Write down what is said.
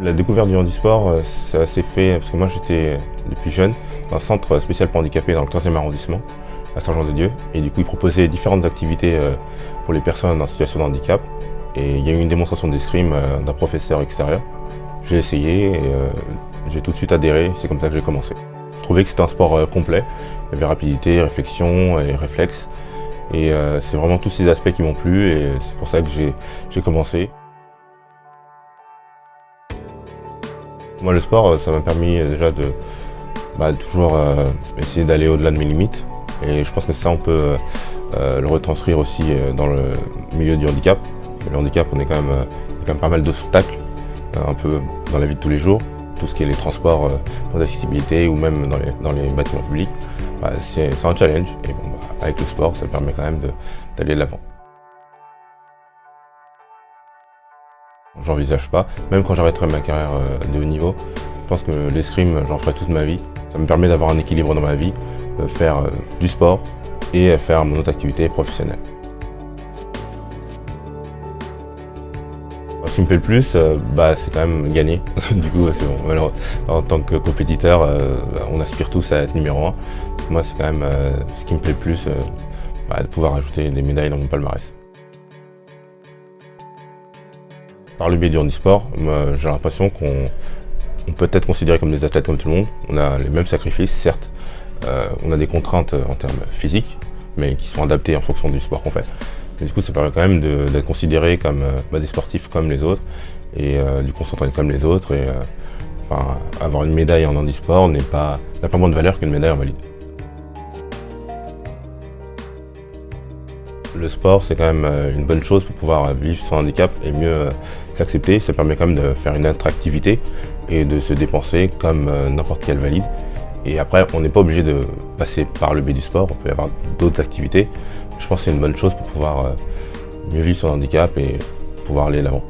La découverte du handisport, ça s'est fait parce que moi j'étais depuis jeune dans un centre spécial pour handicapés dans le 15e arrondissement, à Saint-Jean-de-Dieu. Et du coup, ils proposaient différentes activités pour les personnes en situation de handicap. Et il y a eu une démonstration d'escrime d'un professeur extérieur. J'ai essayé et j'ai tout de suite adhéré, c'est comme ça que j'ai commencé. Je trouvais que c'était un sport complet. Il y avait rapidité, réflexion et réflexe. Et c'est vraiment tous ces aspects qui m'ont plu et c'est pour ça que j'ai commencé. Moi, le sport, ça m'a permis déjà de toujours essayer d'aller au-delà de mes limites. Et je pense que ça, on peut le retranscrire aussi dans le milieu du handicap. Le handicap, il y a quand même pas mal d'obstacles, un peu dans la vie de tous les jours. Tout ce qui est les transports d'accessibilité ou même dans les bâtiments publics, c'est un challenge. Et bon, avec le sport, ça permet quand même d'aller de l'avant. J'envisage pas, même quand j'arrêterai ma carrière de haut niveau, je pense que l'escrime, j'en ferai toute ma vie. Ça me permet d'avoir un équilibre dans ma vie, faire du sport et faire mon autre activité professionnelle. Ce qui me plaît le plus, c'est quand même gagner. Du coup, bon, en tant que compétiteur, on aspire tous à être numéro 1. Moi, c'est quand même ce qui me plaît le plus, de pouvoir ajouter des médailles dans mon palmarès. Par le biais du handisport, j'ai l'impression qu'on peut être considéré comme des athlètes comme tout le monde. On a les mêmes sacrifices, certes. On a des contraintes en termes physiques, mais qui sont adaptées en fonction du sport qu'on fait. Mais du coup, ça permet quand même d'être considéré comme des sportifs comme les autres, et du coup, on s'entraîne comme les autres. Et avoir une médaille en handisport n'a pas moins de valeur qu'une médaille en valide. Le sport, c'est quand même une bonne chose pour pouvoir vivre son handicap et mieux s'accepter. Ça permet quand même de faire une attractivité et de se dépenser comme n'importe quel valide. Et après, on n'est pas obligé de passer par le biais du sport, on peut y avoir d'autres activités. Je pense que c'est une bonne chose pour pouvoir mieux vivre son handicap et pouvoir aller de l'avant.